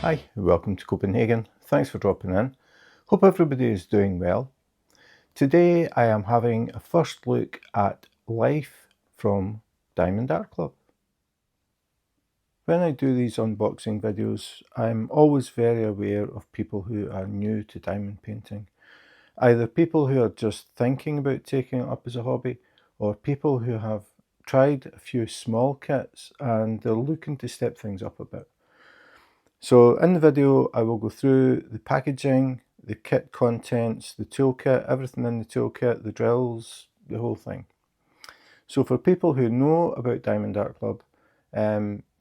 Hi, welcome to Copenhagen. Thanks for dropping in. Hope everybody is doing well. Today I am having a first look at life from Diamond Art Club. When I do these unboxing videos, I'm always very aware of people who are new to diamond painting. Either people who are just thinking about taking it up as a hobby, or people who have tried a few small kits and they're looking to step things up a bit. So in the video I will go through the packaging, the kit contents, the toolkit, everything in the toolkit, the drills, the whole thing. So for people who know about Diamond Art Club,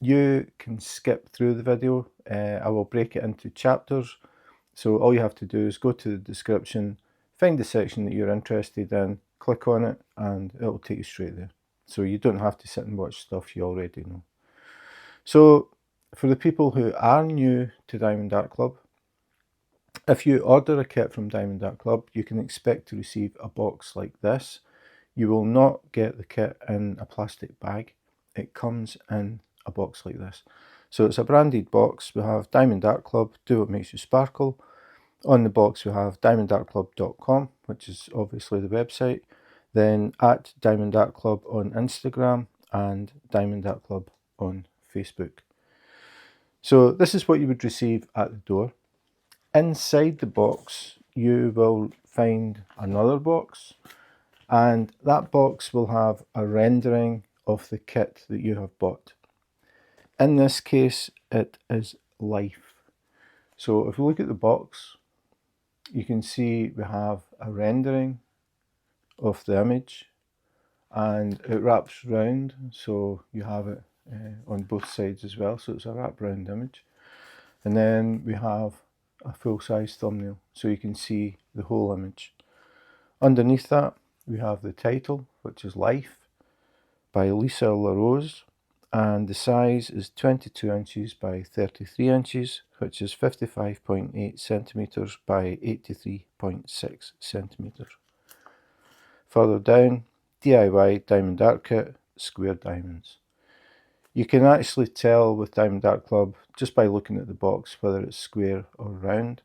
you can skip through the video. I will break it into chapters. So all you have to do is go to the description, find the section that you're interested in, click on it, and it'll take you straight there. So you don't have to sit and watch stuff you already know. So for the people who are new to Diamond Art Club, if you order a kit from Diamond Art Club, you can expect to receive a box like this. You will not get the kit in a plastic bag. It comes in a box like this. So it's a branded box. We have Diamond Art Club, do what makes you sparkle. On the box we have diamondartclub.com, which is obviously the website. Then at Diamond Art Club on Instagram and Diamond Art Club on Facebook. So this is what you would receive at the door. Inside the box you will find another box, and that box will have a rendering of the kit that you have bought. In this case it is life. So if we look at the box, you can see we have a rendering of the image and it wraps round, so you have it on both sides as well, so it's a wrap round image. And then we have a full-size thumbnail, so you can see the whole image. Underneath that we have the title, which is Life by LaRose, and the size is 22 inches by 33 inches, which is 55.8 centimeters by 83.6 centimeters. Further down, DIY Diamond Art Kit, Square Diamonds. You can actually tell with Diamond Art Club just by looking at the box whether it's square or round.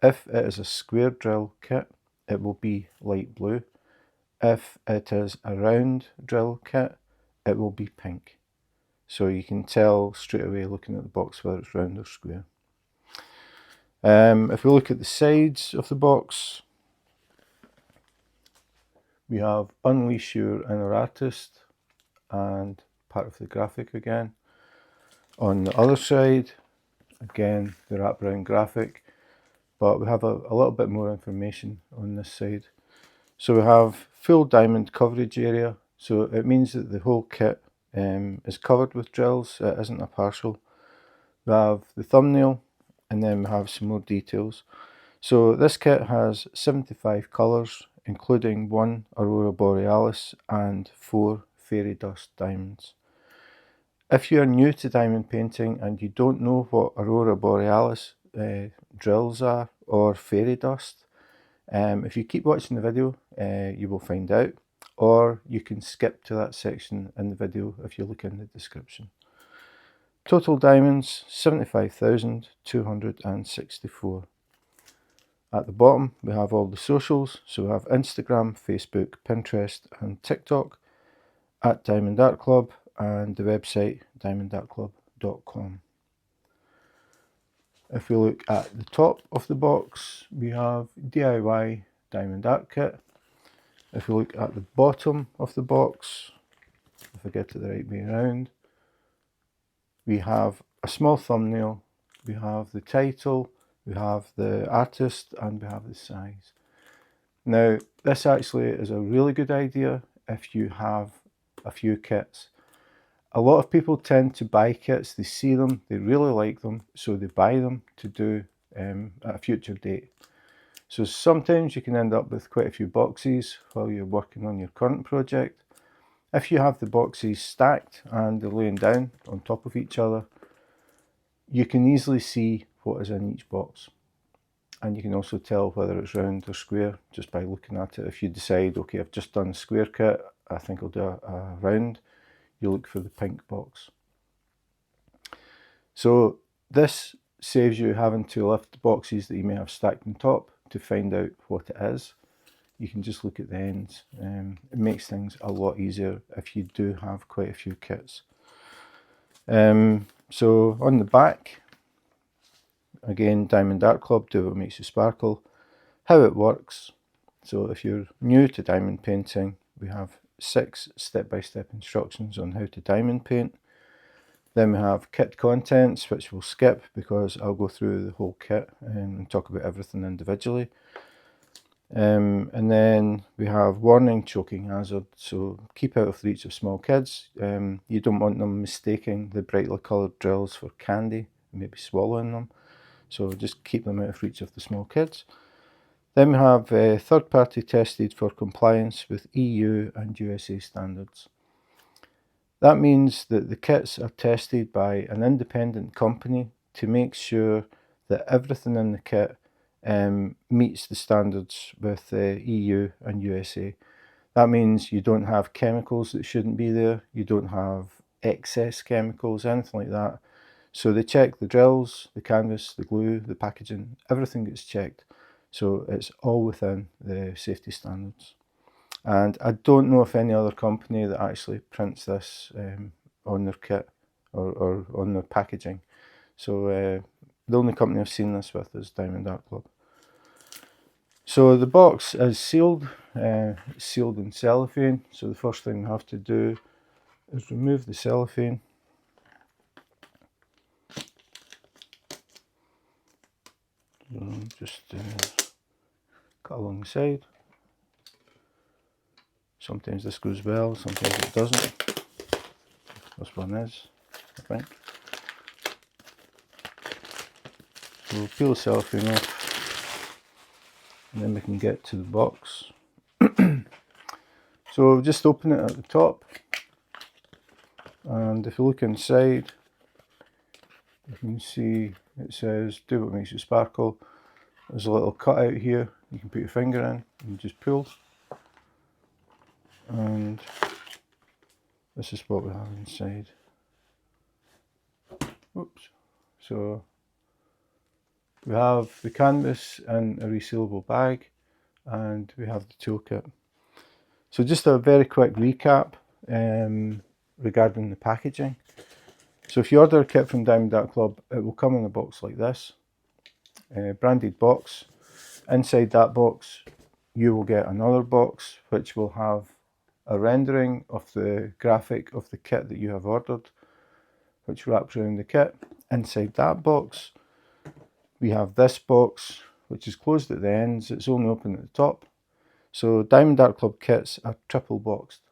If it is a square drill kit, it will be light blue. If it is a round drill kit, it will be pink. So you can tell straight away looking at the box whether it's round or square. If we look at the sides of the box, we have Unleash Your Inner Artist and part of the graphic again. On the other side, again the wraparound graphic, but we have a little bit more information on this side. So we have full diamond coverage area, so it means that the whole kit is covered with drills, it isn't a partial. We have the thumbnail, and then we have some more details. So this kit has 75 colours, including 1 Aurora Borealis and 4 fairy dust diamonds. If you are new to diamond painting and you don't know what Aurora Borealis drills are or fairy dust, if you keep watching the video you will find out, or you can skip to that section in the video if you look in the description. Total diamonds 75,264. At the bottom we have all the socials, so we have Instagram, Facebook, Pinterest and TikTok, at Diamond Art Club, and the website diamondartclub.com. If we look at the top of the box, we have DIY Diamond Art Kit. If we look at the bottom of the box, if I get it the right way around, we have a small thumbnail, we have the title, we have the artist, and we have the size. Now this actually is a really good idea if you have a few kits. A lot of people tend to buy kits, they see them, they really like them, so they buy them to do at a future date. So sometimes you can end up with quite a few boxes while you're working on your current project. If you have the boxes stacked and they're laying down on top of each other, you can easily see what is in each box. And you can also tell whether it's round or square just by looking at it. If you decide, okay, I've just done a square kit, I think I'll do a round, you look for the pink box. So this saves you having to lift the boxes that you may have stacked on top to find out what it is. You can just look at the ends. It makes things a lot easier if you do have quite a few kits. So on the back, again, Diamond Art Club, do what makes you sparkle. How it works. So if you're new to diamond painting, we have 6 step-by-step instructions on how to diamond paint. Then we have kit contents, which we'll skip because I'll go through the whole kit and talk about everything individually. And then we have warning, choking hazard, so keep out of reach of small kids. You don't want them mistaking the brightly coloured drills for candy, maybe swallowing them, so just keep them out of reach of the small kids. Then we have third party tested for compliance with EU and USA standards. That means that the kits are tested by an independent company to make sure that everything in the kit meets the standards with EU and USA. That means you don't have chemicals that shouldn't be there, you don't have excess chemicals, anything like that. So they check the drills, the canvas, the glue, the packaging, everything gets checked. So it's all within the safety standards. And I don't know of any other company that actually prints this on their kit or on their packaging. So the only company I've seen this with is Diamond Art Club. So the box is sealed, sealed in cellophane. So the first thing we have to do is remove the cellophane. Just cut along the side. Sometimes this goes well, sometimes it doesn't. This one is, I think. So we'll peel the cellophane off, and then we can get to the box. So we'll just open it at the top, and if you look inside, you can see it says do what makes you sparkle. There's a little cutout here you can put your finger in and just pull, and this is what we have inside. Oops. So we have the canvas in a resealable bag, and we have the toolkit. So just a very quick recap regarding the packaging. So if you order a kit from Diamond Art Club, it will come in a box like this, branded box. Inside that box you will get another box which will have a rendering of the graphic of the kit that you have ordered, which wraps around the kit. Inside that box we have this box, which is closed at the ends, it's only open at the top. So Diamond Art Club kits are triple boxed.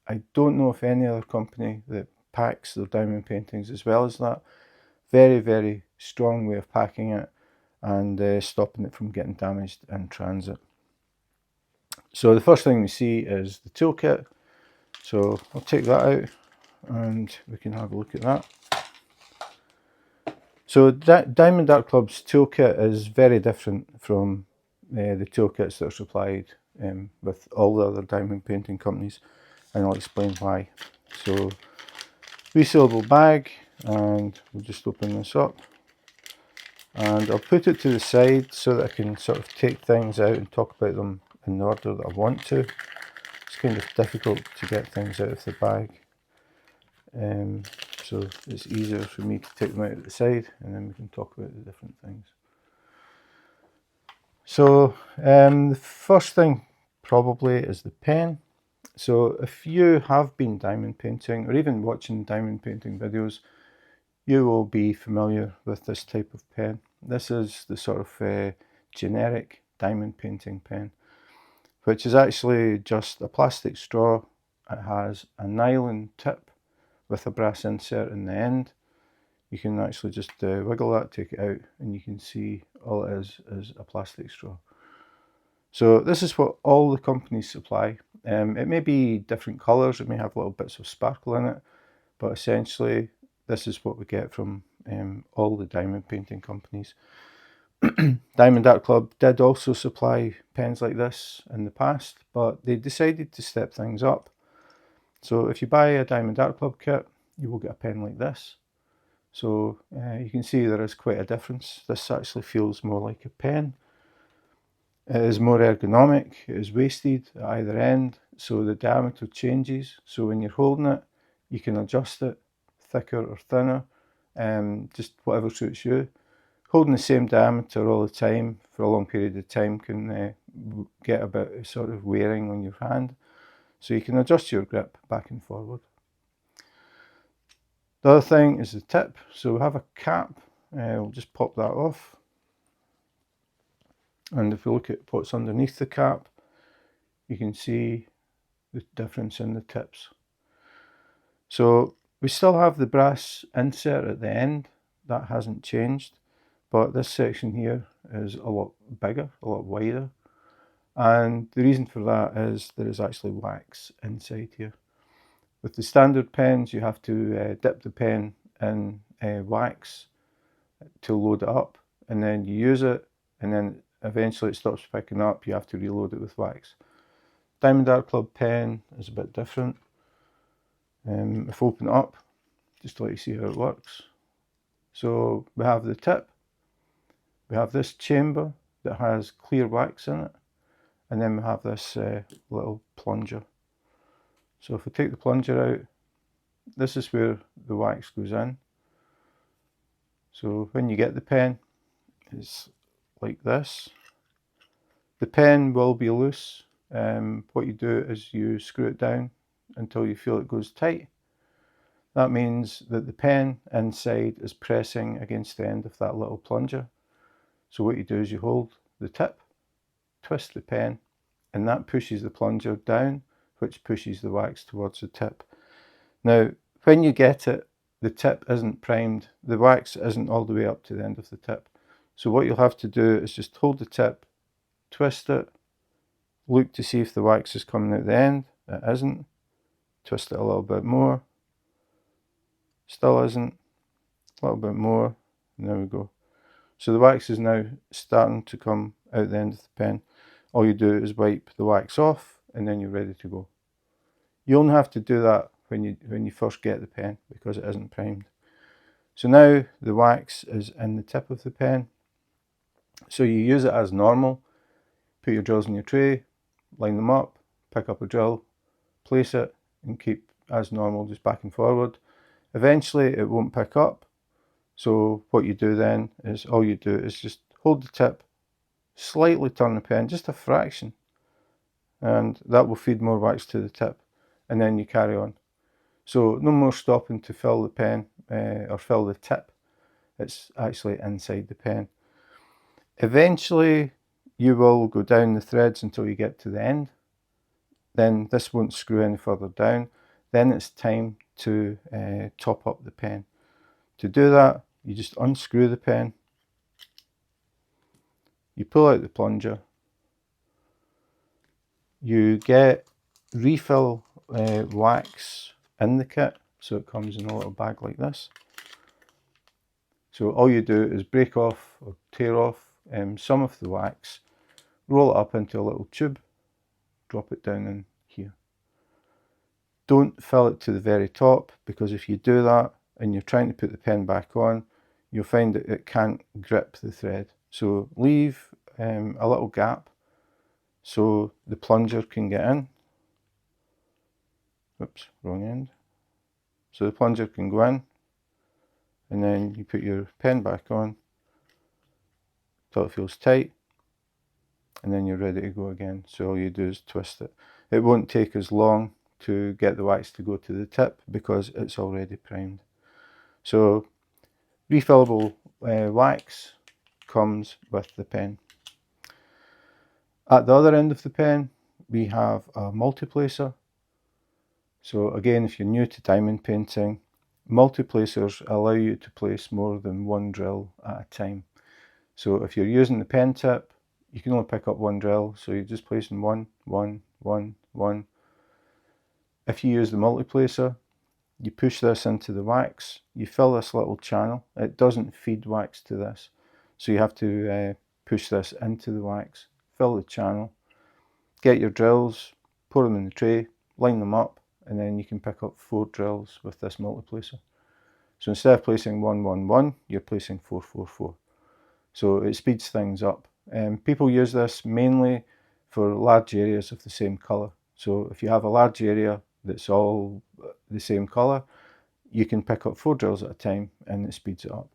I don't know of any other company that packs their diamond paintings as well as that. Very, very strong way of packing it and stopping it from getting damaged in transit. So the first thing we see is the toolkit. So I'll take that out and we can have a look at that. So Diamond Art Club's toolkit is very different from the toolkits that are supplied with all the other diamond painting companies, and I'll explain why. So resealable bag, and we'll just open this up, and I'll put it to the side so that I can sort of take things out and talk about them in the order that I want to. It's kind of difficult to get things out of the bag, so it's easier for me to take them out at the side and then we can talk about the different things. So the first thing probably is the pen. So if you have been diamond painting or even watching diamond painting videos, you will be familiar with this type of pen. This is the sort of generic diamond painting pen, which is actually just a plastic straw. It has a nylon tip with a brass insert in the end. You can actually just wiggle that, take it out, and you can see all it is a plastic straw. So this is what all the companies supply. It may be different colours, it may have little bits of sparkle in it, but essentially this is what we get from all the diamond painting companies. Diamond Art Club did also supply pens like this in the past, but they decided to step things up. So if you buy a Diamond Art Club kit, you will get a pen like this. So you can see there is quite a difference. This actually feels more like a pen. It is more ergonomic, it is wasted at either end, so the diameter changes. So when you're holding it, you can adjust it thicker or thinner, just whatever suits you. Holding the same diameter all the time for a long period of time can get a bit sort of wearing on your hand. So you can adjust your grip back and forward. The other thing is the tip. So we have a cap. We'll just pop that off. And if we look at what's underneath the cap, you can see the difference in the tips. So we still have the brass insert at the end. That hasn't changed. But this section here is a lot bigger, a lot wider. And the reason for that is there is actually wax inside here. With the standard pens, you have to dip the pen in wax to load it up, and then you use it, and then eventually it stops picking up. You have to reload it with wax. Diamond Art Club pen is a bit different. If I open it up, just to let you see how it works. So we have the tip, we have this chamber that has clear wax in it, and then we have this little plunger. So if I take the plunger out, this is where the wax goes in. So when you get the pen, it's like this. The pen will be loose. What you do is you screw it down until you feel it goes tight. That means that the pen inside is pressing against the end of that little plunger. So what you do is you hold the tip, twist the pen, and that pushes the plunger down, which pushes the wax towards the tip. Now, when you get it, the tip isn't primed. The wax isn't all the way up to the end of the tip. So what you'll have to do is just hold the tip, twist it, look to see if the wax is coming out the end. It isn't. Twist it a little bit more. Still isn't. A little bit more. And there we go. So the wax is now starting to come out the end of the pen. All you do is wipe the wax off, and then you're ready to go. You only have to do that when you first get the pen, because it isn't primed. So now the wax is in the tip of the pen. So you use it as normal. Put your drills in your tray, line them up, pick up a drill, place it, and keep as normal, just back and forward. Eventually it won't pick up. So what you do then is, all you do is just hold the tip, slightly turn the pen, just a fraction, and that will feed more wax to the tip, and then you carry on. So no more stopping to fill the pen or fill the tip. It's actually inside the pen. Eventually you will go down the threads until you get to the end. Then this won't screw any further down. Then it's time to top up the pen. To do that, you just unscrew the pen, you pull out the plunger, you get refill wax in the kit, so it comes in a little bag like this. So all you do is break off or tear off some of the wax, roll it up into a little tube, drop it down in here. Don't fill it to the very top, because if you do that and you're trying to put the pen back on, you'll find that it can't grip the thread. So leave a little gap so the plunger can get in. Oops, wrong end. So the plunger can go in, and then you put your pen back on till it feels tight, and then you're ready to go again. So all you do is twist it. It won't take as long to get the wax to go to the tip because it's already primed. So refillable wax comes with the pen. At the other end of the pen, we have a multi-placer. So again, if you're new to diamond painting, multi-placers allow you to place more than one drill at a time. So if you're using the pen tip, you can only pick up one drill, so you're just placing one. If you use the multi-placer, you push this into the wax, you fill this little channel. It doesn't feed wax to this, so you have to push this into the wax, fill the channel, get your drills, pour them in the tray, line them up, and then you can pick up 4 drills with this multi-placer. So instead of placing 111, you're placing 444. So it speeds things up. People use this mainly for large areas of the same colour. So if you have a large area that's all the same colour, you can pick up 4 drills at a time and it speeds it up.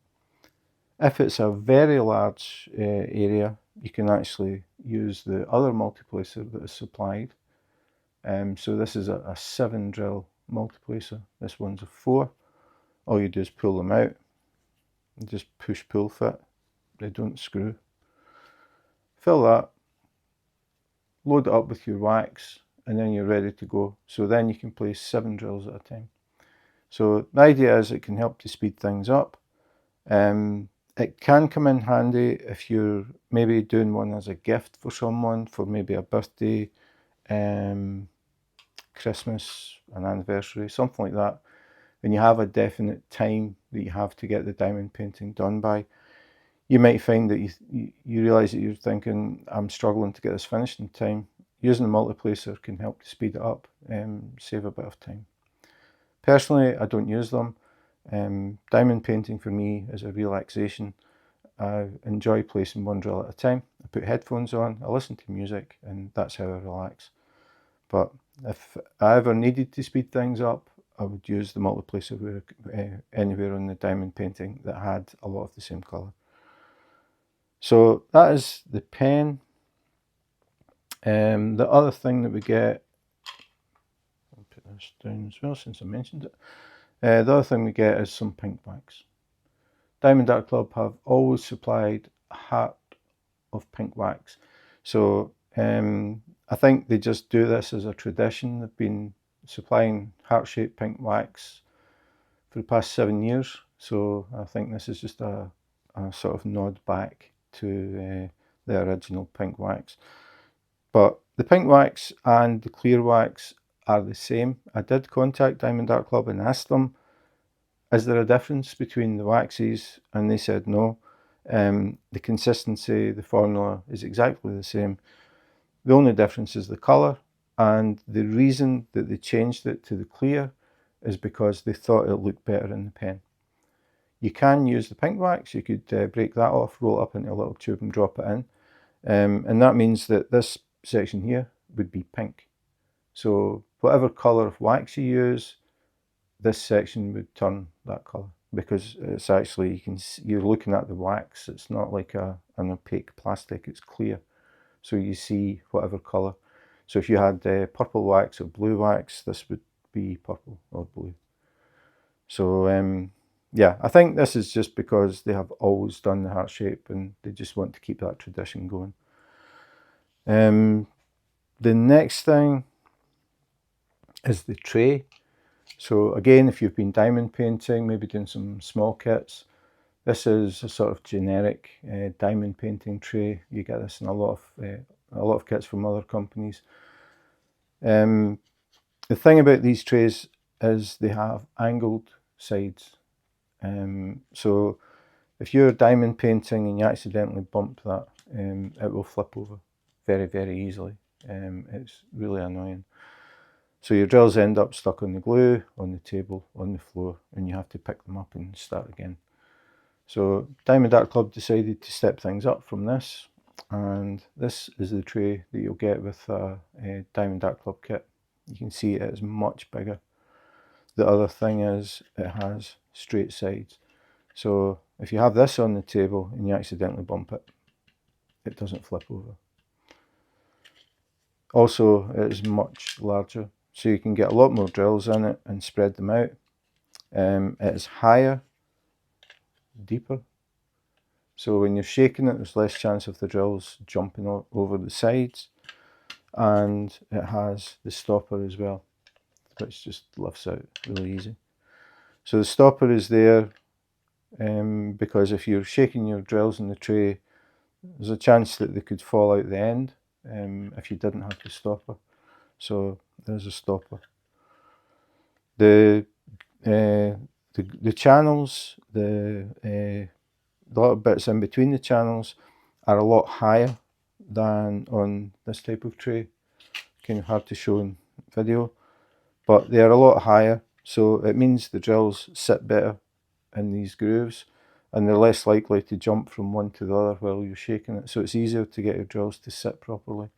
If it's a very large area, you can actually use the other multiplacer that is supplied. So this is a 7 drill multiplacer. This one's a 4. All you do is pull them out and just push pull fit. They don't screw. Fill that, load it up with your wax, and then you're ready to go. So then you can place 7 drills at a time. So the idea is it can help to speed things up. It can come in handy if you're maybe doing one as a gift for someone, for maybe a birthday, Christmas, an anniversary, something like that. And you have a definite time that you have to get the diamond painting done by. You might find that you realise that you're thinking, I'm struggling to get this finished in time. Using the multiplacer can help to speed it up and save a bit of time. Personally, I don't use them. Diamond painting for me is a relaxation. I enjoy placing 1 drill at a time. I put headphones on, I listen to music, and that's how I relax. But if I ever needed to speed things up, I would use the multiplacer anywhere on the diamond painting that had a lot of the same colour. So that is the pen. The other thing that we get, I'll put this down as well since I mentioned it. The other thing we get is some pink wax. Diamond Art Club have always supplied a heart of pink wax. So I think they just do this as a tradition. They've been supplying heart-shaped pink wax for the past 7 years. So I think this is just a sort of nod back to the original pink wax. But the pink wax and the clear wax are the same. I did contact Diamond Art Club and asked them, is there a difference between the waxes? And they said no. The consistency, the formula is exactly the same. The only difference is the colour, and the reason that they changed it to the clear is because they thought it looked better in the pen. You can use the pink wax. You could break that off, roll it up into a little tube and drop it in. And that means that this section here would be pink. So whatever colour of wax you use, this section would turn that colour, because it's actually, you're looking at the wax. It's not like an opaque plastic, it's clear. So you see whatever colour. So if you had purple wax or blue wax, this would be purple or blue. So yeah, I think this is just because they have always done the heart shape and they just want to keep that tradition going. The next thing is the tray. So again, if you've been diamond painting, maybe doing some small kits, this is a sort of generic diamond painting tray. You get this in a lot of kits from other companies. The thing about these trays is they have angled sides. So if you're diamond painting and you accidentally bump that, it will flip over very, very easily. It's really annoying. So your drills end up stuck on the glue, on the table, on the floor, and you have to pick them up and start again. So Diamond Art Club decided to step things up from this, and this is the tray that you'll get with a Diamond Art Club kit. You can see it is much bigger. The other thing is it has straight sides. So if you have this on the table and you accidentally bump it, it doesn't flip over. Also, it is much larger, so you can get a lot more drills in it and spread them out. It is higher, deeper. So when you're shaking it, there's less chance of the drills jumping over the sides. And it has the stopper as well, which just lifts out really easy. So the stopper is there because if you're shaking your drills in the tray, there's a chance that they could fall out the end if you didn't have the stopper. So there's a stopper. The channels, the little bits in between the channels are a lot higher than on this type of tray. Kind of hard to show in video, but they are a lot higher, so it means the drills sit better in these grooves, and they're less likely to jump from one to the other while you're shaking it, so it's easier to get your drills to sit properly.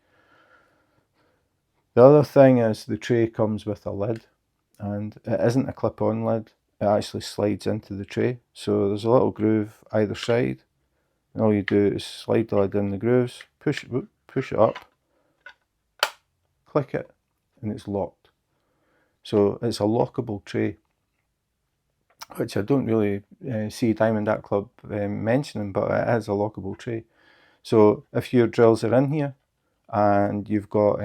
The other thing is the tray comes with a lid, and it isn't a clip-on lid, it actually slides into the tray. So there's a little groove either side, and all you do is slide the lid in the grooves, push it up, click it, and it's locked. So it's a lockable tray, which I don't really see Diamond Art Club mentioning, but it is a lockable tray. So if your drills are in here and you've got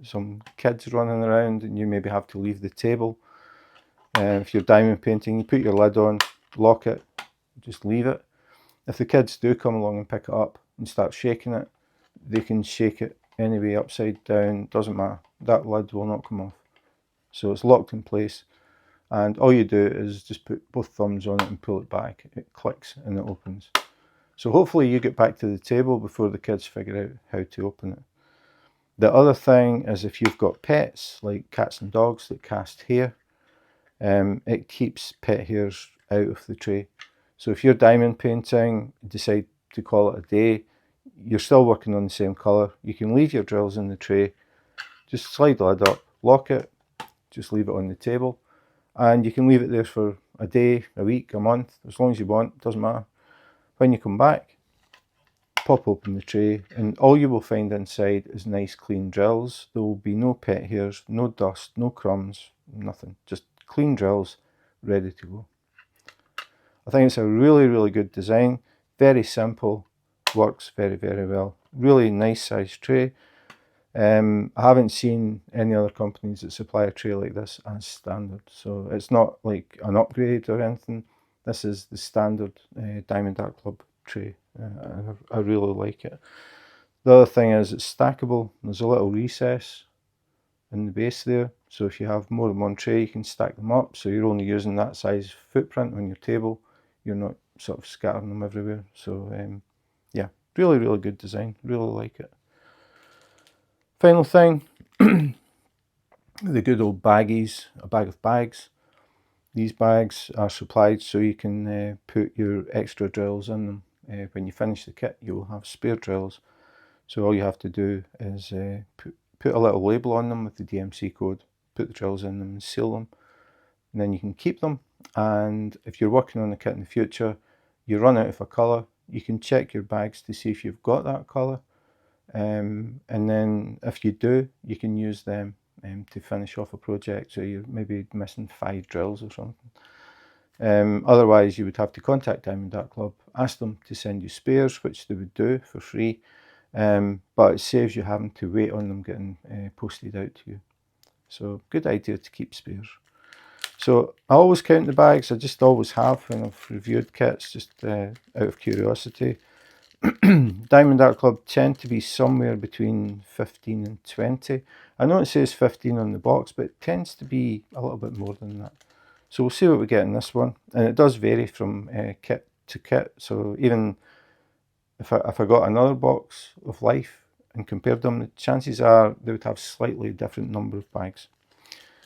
some kids running around and you maybe have to leave the table, if you're diamond painting, you put your lid on, lock it, just leave it. If the kids do come along and pick it up and start shaking it, they can shake it anyway, upside down, doesn't matter. That lid will not come off. So it's locked in place, and all you do is just put both thumbs on it and pull it back. It clicks and it opens. So hopefully you get back to the table before the kids figure out how to open it. The other thing is if you've got pets, like cats and dogs that cast hair, it keeps pet hairs out of the tray. So if you're diamond painting, decide to call it a day, you're still working on the same colour, you can leave your drills in the tray, just slide the lid up, lock it, just leave it on the table, and you can leave it there for a day, a week, a month, as long as you want, doesn't matter. When you come back, pop open the tray, and all you will find inside is nice clean drills. There will be no pet hairs, no dust, no crumbs, nothing, just clean drills ready to go. I think it's a really good design, very simple, works very well. Really nice size tray. I haven't seen any other companies that supply a tray like this as standard, so it's not like an upgrade or anything. This is the standard Diamond Art Club tray. I really like it. The other thing is it's stackable. There's a little recess in the base there, so if you have more than one tray you can stack them up, so you're only using that size footprint on your table, you're not sort of scattering them everywhere. So yeah, really good design, really like it. Final thing, the good old baggies, a bag of bags. These bags are supplied so you can put your extra drills in them. When you finish the kit you will have spare drills, so all you have to do is put a little label on them with the DMC code, put the drills in them and seal them, and then you can keep them. And if you're working on the kit in the future, you run out of a colour, you can check your bags to see if you've got that colour, and then if you do, you can use them to finish off a project. So you're maybe missing 5 drills or something. Otherwise you would have to contact Diamond Art Club, ask them to send you spares, which they would do for free, but it saves you having to wait on them getting posted out to you. So good idea to keep spares. So I always count the bags, I just always have when I've reviewed kits, just out of curiosity. Diamond Art Club tend to be somewhere between 15 and 20. I know it says 15 on the box, but it tends to be a little bit more than that. So we'll see what we get in this one, and it does vary from kit to kit. So even if I got another box of Life and compared them, the chances are they would have slightly different number of bags.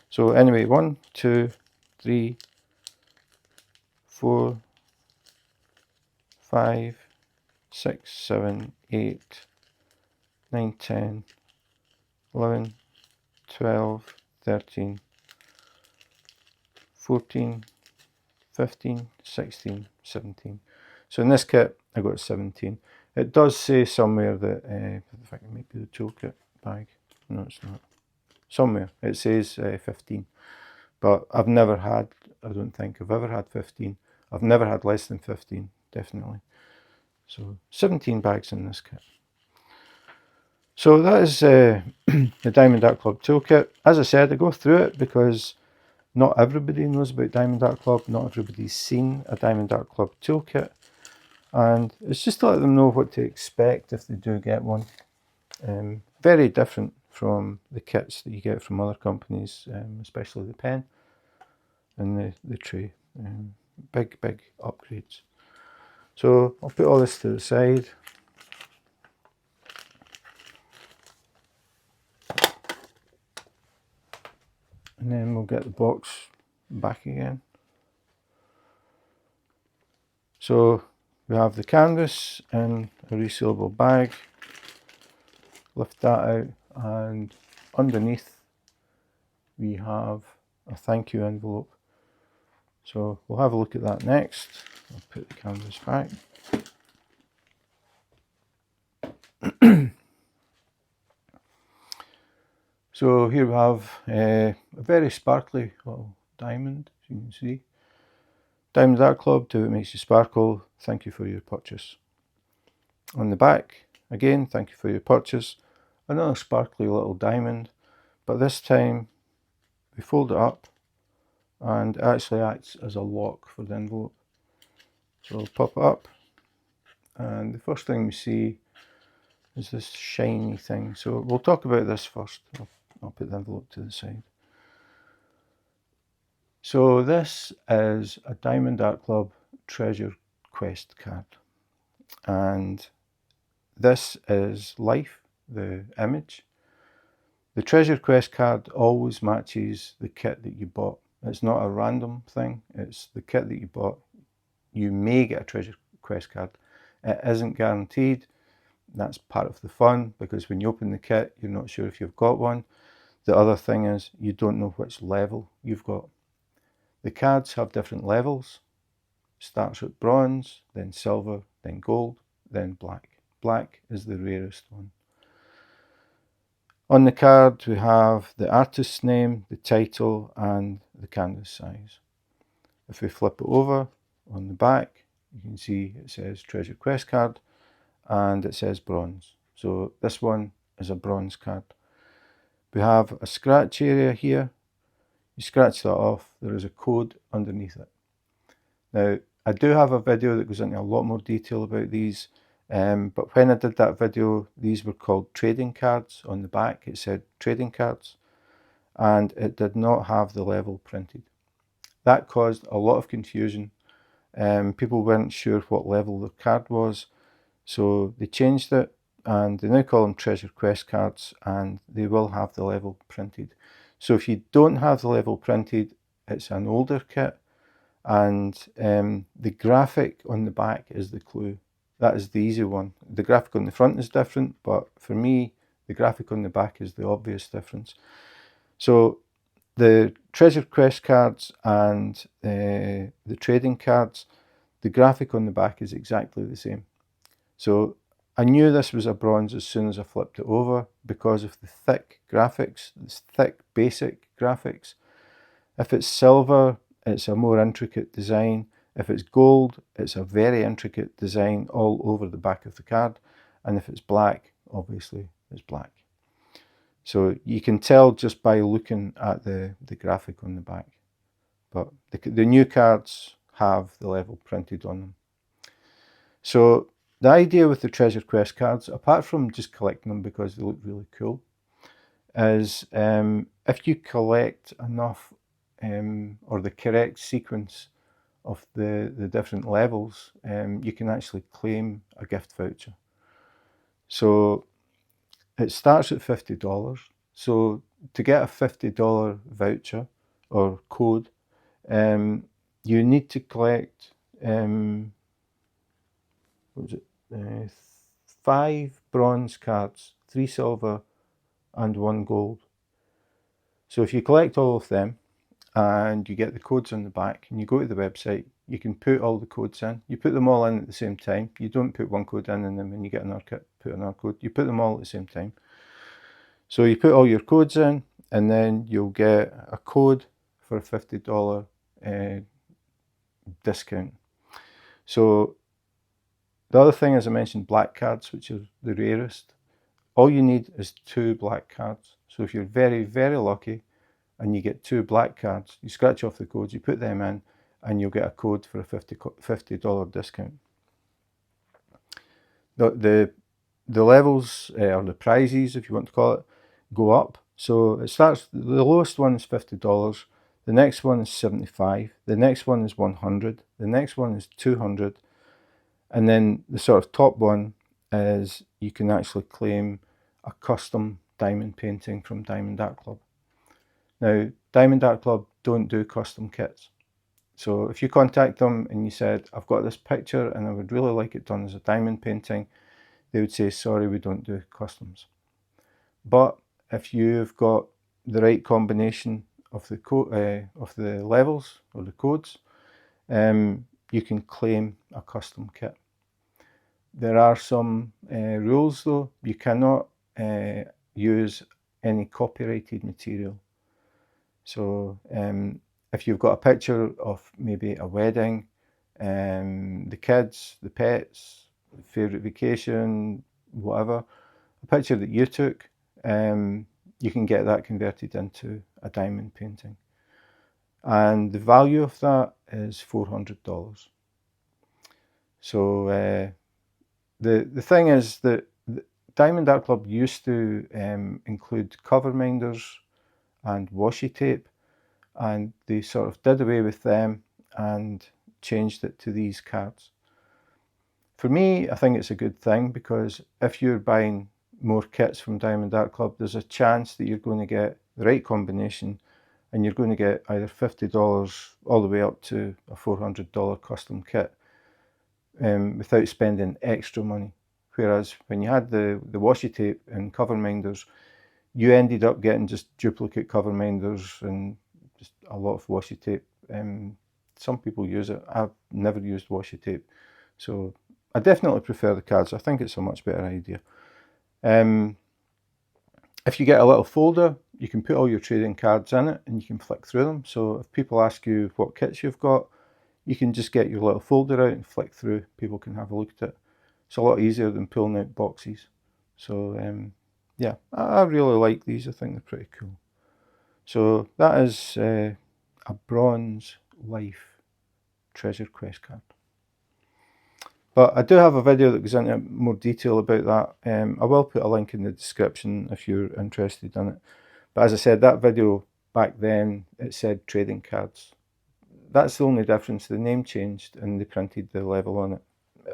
So anyway, 1, 2, 3, 4, 5, 6, 7, 8, 9, 10, 11, 12, 13, 14, 15, 16, 17. So in this kit I got 17. It does say somewhere that, if I can make the toolkit bag, no it's not, somewhere it says 15, but I've never had, I don't think I've ever had 15. I've never had less than 15, definitely. So 17 bags in this kit. So that is the Diamond Art Club toolkit. As I said, I go through it because not everybody knows about Diamond Art Club, not everybody's seen a Diamond Art Club toolkit, and it's just to let them know what to expect if they do get one. Very different from the kits that you get from other companies, especially the pen and the tray. Big upgrades. So I'll put all this to the side. And then we'll get the box back again. So we have the canvas in a resealable bag. Lift that out, and underneath we have a thank you envelope. So we'll have a look at that next. I'll put the canvas back. So here we have a very sparkly little diamond, as you can see. Diamond Art Club, do what makes you sparkle. Thank you for your purchase. On the back, again, thank you for your purchase. Another sparkly little diamond, but this time we fold it up and it actually acts as a lock for the envelope. So we'll pop it up, and the first thing we see is this shiny thing. So we'll talk about this first. I'll put the envelope to the side. So this is a Diamond Art Club Treasure Quest card, and this is Life, the image. The Treasure Quest card always matches the kit that you bought. It's not a random thing, it's the kit that you bought. You may get a Treasure Quest card. It isn't guaranteed. That's part of the fun, because when you open the kit, you're not sure if you've got one. The other thing is you don't know which level you've got. The cards have different levels. Starts at bronze, then silver, then gold, then black. Black is the rarest one. On the card we have the artist's name, the title, and the canvas size. If we flip it over, on the back you can see it says Treasure Quest card and it says bronze. So this one is a bronze card. We have a scratch area here. You scratch that off, there is a code underneath it. Now, I do have a video that goes into a lot more detail about these, but when I did that video, these were called trading cards. On the back it said trading cards, and it did not have the level printed. That caused a lot of confusion. People weren't sure what level the card was, so they changed it, and they now call them Treasure Quest cards, and they will have the level printed. So if you don't have the level printed, it's an older kit, and the graphic on the back is the clue. That is the easy one. The graphic on the front is different, but for me, the graphic on the back is the obvious difference. So the Treasure Quest cards and the trading cards, the graphic on the back is exactly the same. So I knew this was a bronze as soon as I flipped it over, because of the thick graphics, this thick basic graphics. If it's silver, it's a more intricate design. If it's gold, it's a very intricate design all over the back of the card. And if it's black, obviously it's black. So you can tell just by looking at the graphic on the back. But the new cards have the level printed on them. So the idea with the Treasure Quest cards, apart from just collecting them because they look really cool, is if you collect enough or the correct sequence of the different levels, you can actually claim a gift voucher. So it starts at $50. So to get a $50 voucher or code, you need to collect 5 bronze cards, 3 silver and 1 gold. So if you collect all of them and you get the codes on the back and you go to the website, you can put all the codes in. You put them all in at the same time. You don't put one code in and then when you get another kit, put another code. You put them all at the same time. So you put all your codes in and then you'll get a code for a $50 discount. So the other thing, as I mentioned, black cards, which are the rarest. All you need is 2 black cards. So if you're very, very lucky and you get 2 black cards, you scratch off the codes, you put them in, and you'll get a code for a $50 discount. The levels, or the prizes, if you want to call it, go up. So it starts, the lowest one is $50, the next one is $75, the next one is $100, the next one is $200, and then the sort of top one is you can actually claim a custom diamond painting from Diamond Art Club. Now, Diamond Art Club don't do custom kits. So if you contact them and you said, I've got this picture and I would really like it done as a diamond painting, they would say, sorry, we don't do customs. But if you've got the right combination of the levels or the codes, you can claim a custom kit. There are some rules though. You cannot use any copyrighted material. So if you've got a picture of maybe a wedding, the kids, the pets, favourite vacation, whatever, a picture that you took, you can get that converted into a diamond painting. And the value of that is $400. So the thing is that Diamond Art Club used to include cover minders and washi tape, and they sort of did away with them and changed it to these cards. For me, I think it's a good thing, because if you're buying more kits from Diamond Art Club, there's a chance that you're going to get the right combination and you're going to get either $50 all the way up to a $400 custom kit without spending extra money. Whereas when you had the washi tape and cover minders, you ended up getting just duplicate cover minders and just a lot of washi tape. Some people use it. I've never used washi tape. So I definitely prefer the cards. I think it's a much better idea. If you get a little folder, you can put all your trading cards in it and you can flick through them. So if people ask you what kits you've got, you can just get your little folder out and flick through. People can have a look at it. It's a lot easier than pulling out boxes. So yeah, I really like these. I think they're pretty cool. So that is a Bronze Life Treasure Quest card. But I do have a video that goes into more detail about that. I will put a link in the description if you're interested in it. But as I said, that video back then, it said trading cards. That's the only difference. The name changed and they printed the level on it.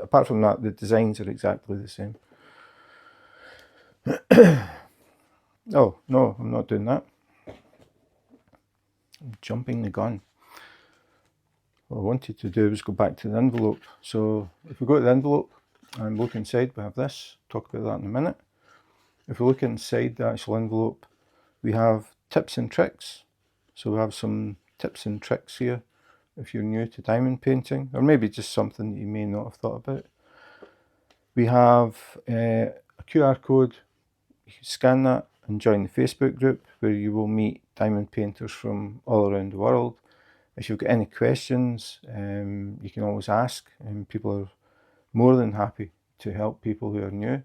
Apart from that, the designs are exactly the same. Oh, no, I'm not doing that. I'm jumping the gun. What I wanted to do was go back to the envelope. So if we go to the envelope and look inside, we have this. Talk about that in a minute. If we look inside the actual envelope, we have tips and tricks. So we have some tips and tricks here if you're new to diamond painting, or maybe just something that you may not have thought about. We have a QR code. You can scan that and join the Facebook group where you will meet diamond painters from all around the world. If you've got any questions, you can always ask, and people are more than happy to help people who are new.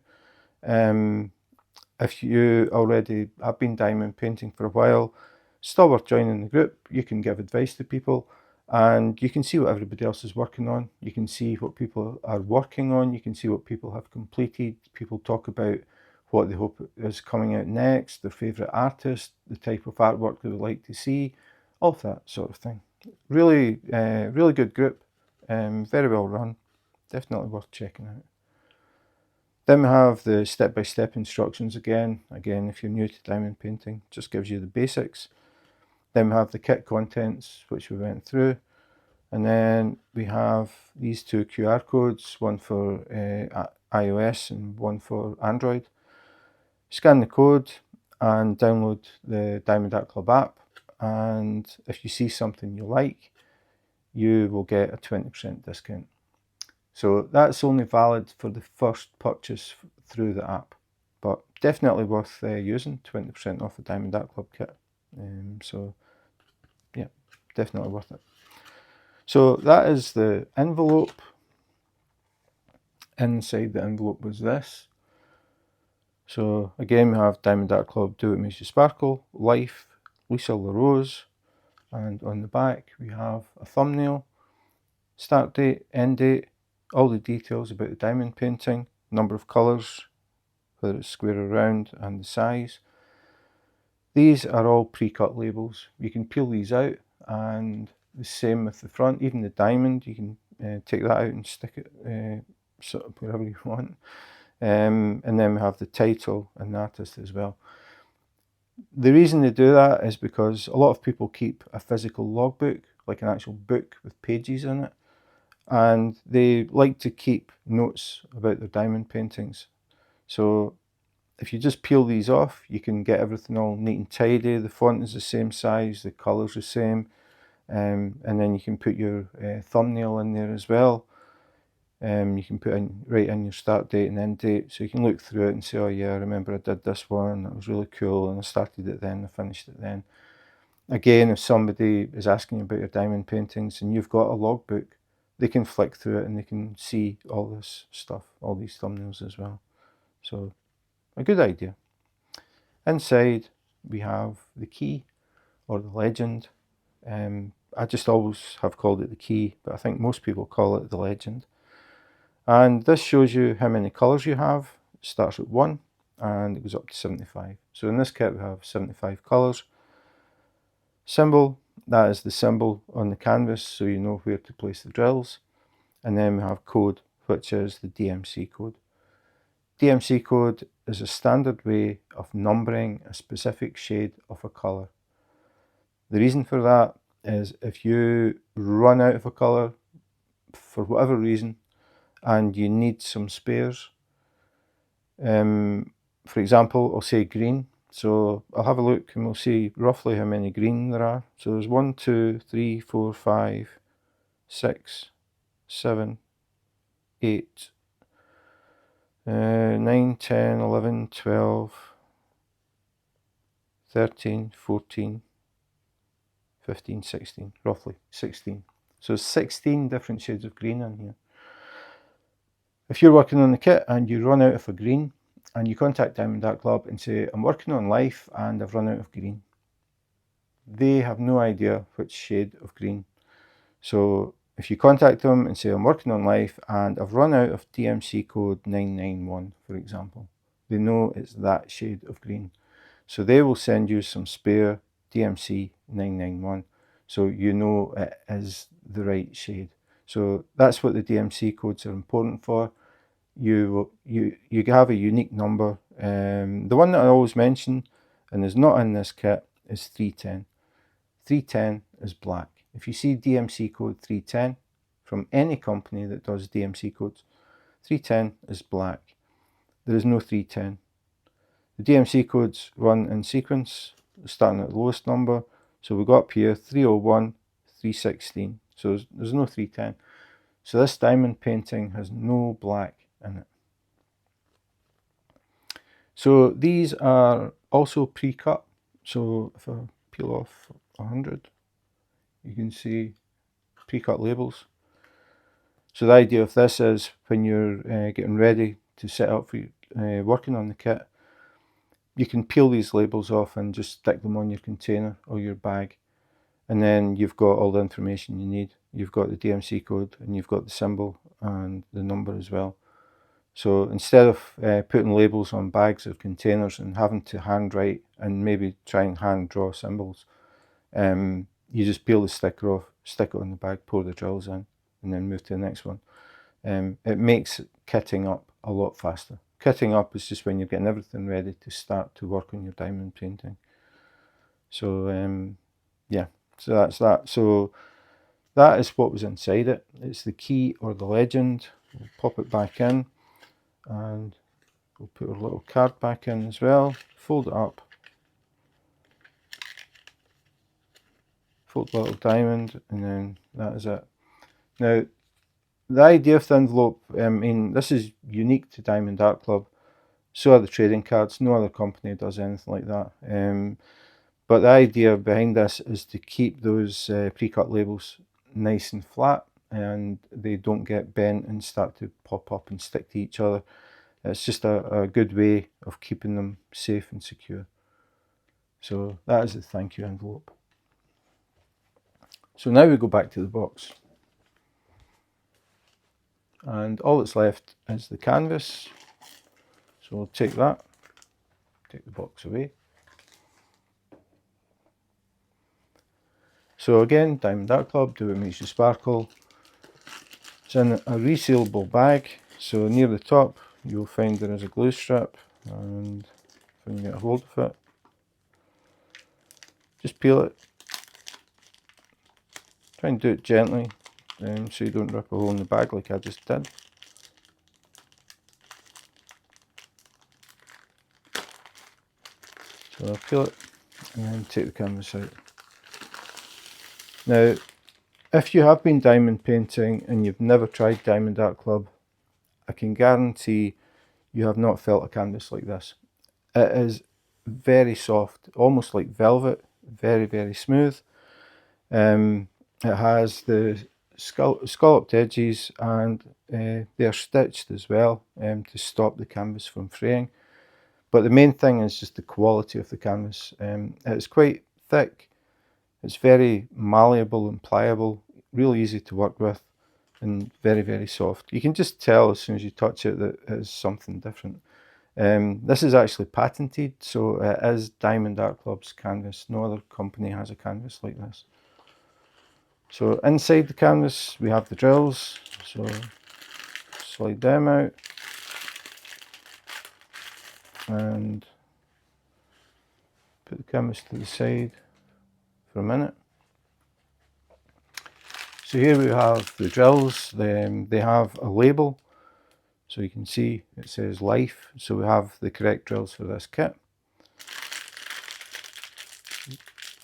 If you already have been diamond painting for a while, still worth joining the group. You can give advice to people and you can see what everybody else is working on. You can see what people are working on. You can see what people have completed. People talk about what they hope is coming out next, their favourite artist, the type of artwork they would like to see, all of that sort of thing. Really, really good group, very well run, definitely worth checking out. Then we have the step-by-step instructions again, if you're new to diamond painting, just gives you the basics. Then we have the kit contents, which we went through. And then we have these two QR codes, one for iOS and one for Android. Scan the code and download the Diamond Art Club app. And if you see something you like, you will get a 20% discount. So that's only valid for the first purchase through the app, but definitely worth using, 20% off the Diamond Art Club kit. So yeah, definitely worth it. So that is the envelope. Inside the envelope was this. So again, we have Diamond Art Club, Do What Makes You Sparkle, Life, Lisa LaRose, and on the back we have a thumbnail, start date, end date, all the details about the diamond painting, number of colours, whether it's square or round, and the size. These are all pre-cut labels. You can peel these out, and the same with the front, even the diamond, you can take that out and stick it sort of wherever you want. And then we have the title and the artist as well. The reason they do that is because a lot of people keep a physical logbook like an actual book with pages in it. And they like to keep notes about their diamond paintings. So if you just peel these off, you can get everything all neat and tidy. The font is the same size, the colour's the same, and then you can put your thumbnail in there as well. You can put in right in your start date and end date, so you can look through it and say, oh yeah, I remember I did this one, that was really cool, and I started it then, I finished it then. Again, if somebody is asking you about your diamond paintings and you've got a logbook, they can flick through it and they can see all this stuff, all these thumbnails as well. So, a good idea. Inside, we have the key, or the legend. I just always have called it the key, but I think most people call it the legend. And this shows you how many colours you have. It starts at 1 and it goes up to 75. So in this kit we have 75 colours. Symbol, that is the symbol on the canvas, so you know where to place the drills. And then we have code, which is the DMC code. DMC code is a standard way of numbering a specific shade of a colour. The reason for that is if you run out of a colour for whatever reason and you need some spares, for example, I'll say green. So I'll have a look and we'll see roughly how many green there are. So there's 1, 2, 3, 4, 5, 6, 7, 8, 9, 10, 11, 12, 13, 14, 15, 16, roughly 16. So 16 different shades of green in here. If you're working on the kit and you run out of a green, and you contact Diamond Art Club and say, I'm working on life and I've run out of green, they have no idea which shade of green. So if you contact them and say, I'm working on life and I've run out of DMC code 991, for example, they know it's that shade of green. So they will send you some spare DMC 991, so you know it is the right shade. So that's what the DMC codes are important for. You have a unique number. The one that I always mention and is not in this kit is 310. 310 is black. If you see DMC code 310 from any company that does DMC codes, 310 is black. There is no 310. The DMC codes run in sequence, starting at the lowest number. So we got up here 301, 316. So there's no 310. So this diamond painting has no black in it. So these are also pre-cut. So if I peel off 100, you can see pre-cut labels. So the idea of this is when you're getting ready to set up for working on the kit, you can peel these labels off and just stick them on your container or your bag, and then you've got all the information you need. You've got the DMC code and you've got the symbol and the number as well. So instead of putting labels on bags of containers and having to handwrite and maybe try and hand draw symbols, you just peel the sticker off, stick it on the bag, pour the drills in, and then move to the next one. It makes kitting up a lot faster. Kitting up is just when you're getting everything ready to start to work on your diamond painting. So yeah, so that's that. So that is what was inside it. It's the key or the legend. We'll pop it back in and we'll put our little card back in as well. Fold it up. Fold the little diamond, and then that is it. Now, the idea of the envelope, I mean, this is unique to Diamond Art Club. So are the trading cards. No other company does anything like that. But the idea behind this is to keep those pre-cut labels nice and flat, and they don't get bent and start to pop up and stick to each other. It's just a good way of keeping them safe and secure. So that is the thank you envelope. So now we go back to the box. And all that's left is the canvas. So we'll take that, take the box away. So again, Diamond Art Club, do what makes you sparkle. It's in a resealable bag, so near the top you'll find there is a glue strip, and if you can get a hold of it, just peel it, Try and do it gently, so you don't rip a hole in the bag like I just did. So I'll peel it and then take the canvas out. Now, if you have been diamond painting and you've never tried Diamond Art Club, I can guarantee you have not felt a canvas like this. It is very soft, almost like velvet, very, very smooth. It has the scalloped edges, and they're stitched as well to stop the canvas from fraying. But the main thing is just the quality of the canvas. It's quite thick, it's very malleable and pliable, really easy to work with, and very, very soft. You can just tell as soon as you touch it that it is something different. This is actually patented, so it is Diamond Art Club's canvas. No other company has a canvas like this. So inside the canvas we have the drills, so slide them out and put the canvas to the side for a minute. So here we have the drills. They have a label, so you can see it says Life, so we have the correct drills for this kit.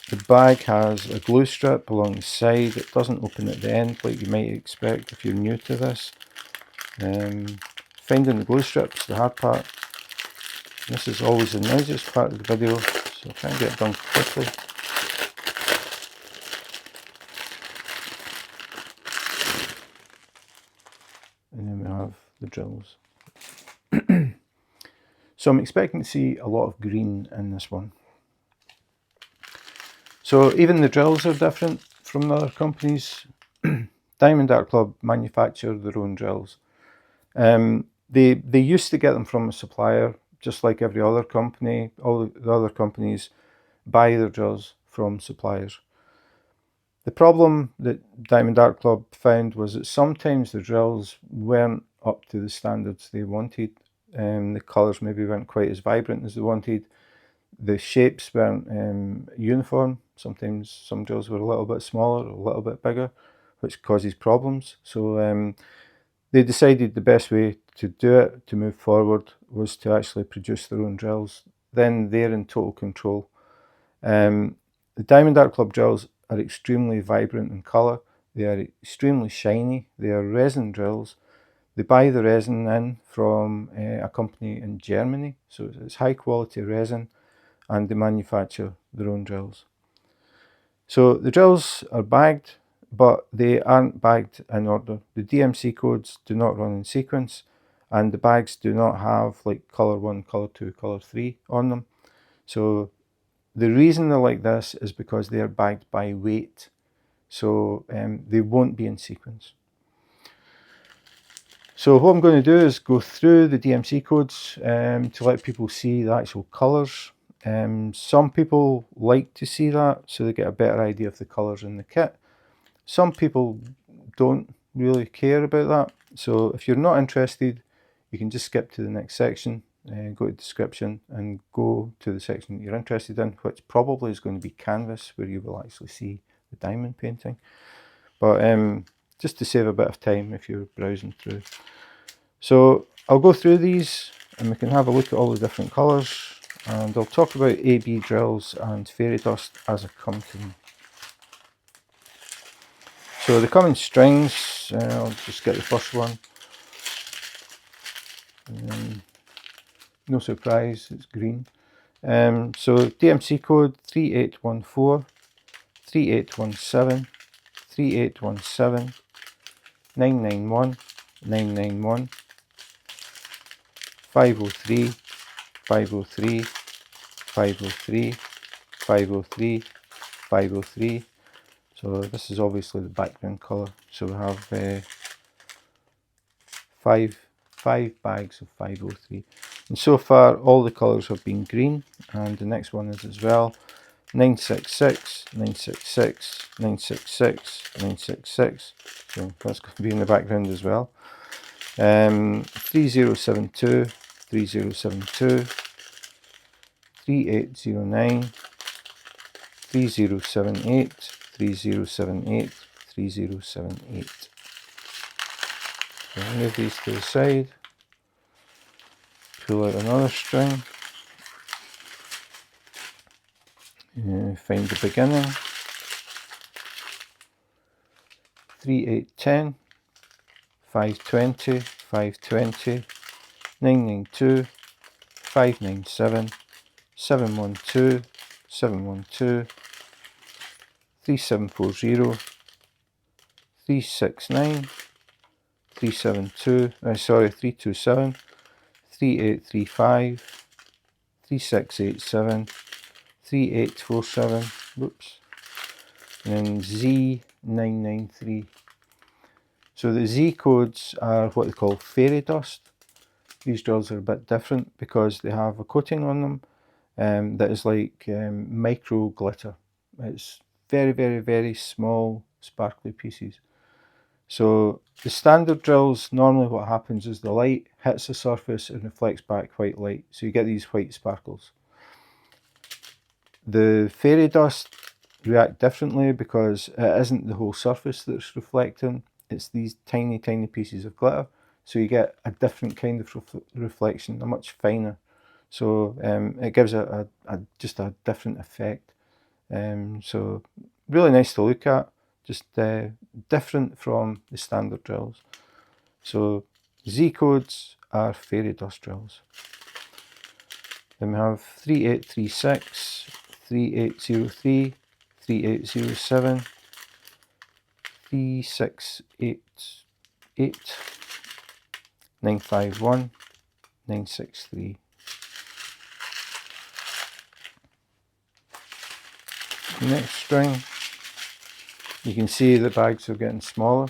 The bag has a glue strip along the side. It doesn't open at the end like you might expect if you're new to this. Finding the glue strips, the hard part. This is always the noisiest part of the video, so I'll try and get it done quickly. And then we have the drills. So I'm expecting to see a lot of green in this one. So even the drills are different from the other companies. Diamond Art Club manufacture their own drills. They used to get them from a supplier, just like every other company. All the other companies buy their drills from suppliers. The problem that Diamond Art Club found was that sometimes the drills weren't up to the standards they wanted. The colours maybe weren't quite as vibrant as they wanted. The shapes weren't uniform. Sometimes some drills were a little bit smaller, a little bit bigger, which causes problems. So they decided the best way to do it, to move forward, was to actually produce their own drills. Then they're in total control. The Diamond Art Club drills are extremely vibrant in colour. They are extremely shiny. They are resin drills. They buy the resin in from a company in Germany, so it's high quality resin, and they manufacture their own drills. So the drills are bagged, but they aren't bagged in order. The DMC codes do not run in sequence, and the bags do not have like colour 1, colour 2, colour 3 on them. So the reason they're like this is because they are bagged by weight, so they won't be in sequence. So what I'm going to do is go through the DMC codes to let people see the actual colours. Some people like to see that so they get a better idea of the colours in the kit. Some people don't really care about that. So if you're not interested, you can just skip to the next section, go to description and go to the section that you're interested in, which probably is going to be canvas, where you will actually see the diamond painting. But just to save a bit of time if you're browsing through. So I'll go through these and we can have a look at all the different colours, and I'll talk about AB drills and fairy dust as I come to them. So they come in strings. I'll just get the first one. No surprise, it's green. So DMC code 3814, 3817, 3817, 991, 991, 503, 503, 503, 503, 503. So this is obviously the background colour. So we have five bags of 503. And so far all the colours have been green, and the next one is as well. 966, 966, 966, 966. So that's going to be in the background as well. 3072, 3072, 3809, 3078, 3078, 3078. So move these to the side, pull out another string, find the beginning, 3810, 520, 520, 992, 597, 712, 712, 3740, 369, 327, 3835, 3687, 3847, whoops, and then Z993. So the Z codes are what they call fairy dust. These drills are a bit different because they have a coating on them that is like micro glitter. It's very, very, very small sparkly pieces. So the standard drills, normally what happens is the light hits the surface and reflects back white light. So you get these white sparkles. The fairy dust react differently because it isn't the whole surface that's reflecting. It's these tiny, tiny pieces of glitter. So you get a different kind of reflection, a much finer. So it gives just a different effect. So really nice to look at, just different from the standard drills. So Z codes are fairy dust drills. Then we have 3836, 3803, 3807, 3688, 951, 963. Next string, you can see the bags are getting smaller,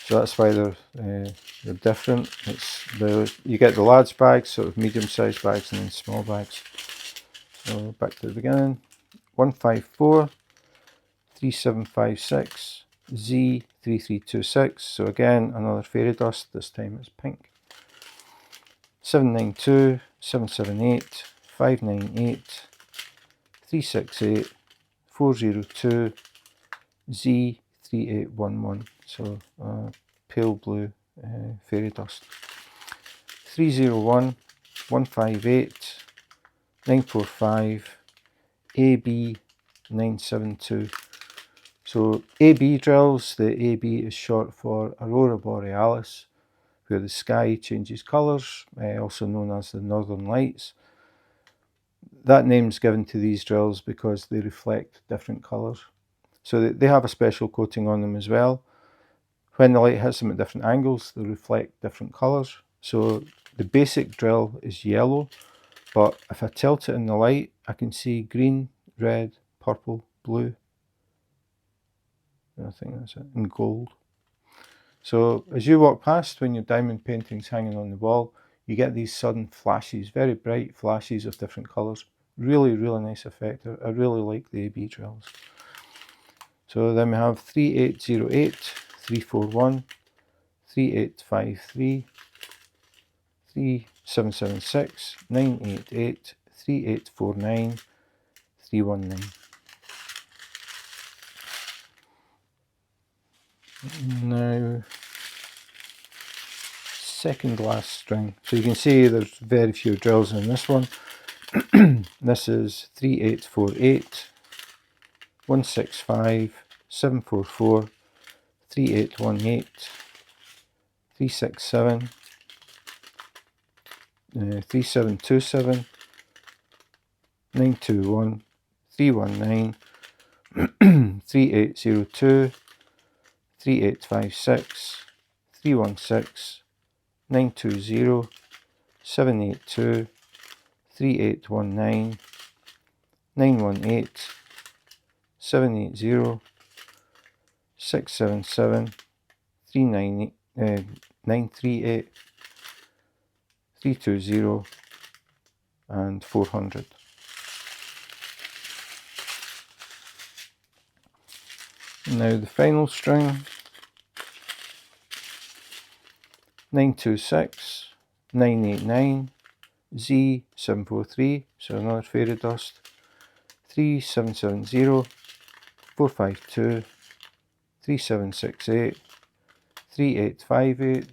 so that's why they're different. You get the large bags, sort of medium-sized bags, and then small bags. So back to the beginning, 154, 3756, Z3326. So again, another fairy dust. This time it's pink. 792, 778, 598, 368, 402, Z3811. So pale blue fairy dust. 301, 158, 945, AB 972. So AB drills, the AB is short for Aurora Borealis, where the sky changes colours, also known as the Northern Lights. That name's given to these drills because they reflect different colours. So they have a special coating on them as well. When the light hits them at different angles, they reflect different colours. So the basic drill is yellow, but if I tilt it in the light, I can see green, red, purple, blue. I think that's it, and gold. So as you walk past, when your diamond painting's hanging on the wall, you get these sudden flashes, very bright flashes of different colours. Really, really nice effect. I really like the AB drills. So then we have 3808, 341, 3853, 3776, 988, 3849, 319. Now, second last string. So you can see there's very few drills in this one. This is 3848, 165, 744, 3818, 367, 3727, 921, 319, 3802, 3856, 316, 920, 782, 3819, 918, 780, 677, 938, 320, and 400. Now the final string, 926, 989, Z743, so another fairy dust, 3770, 452, 3768, 3858,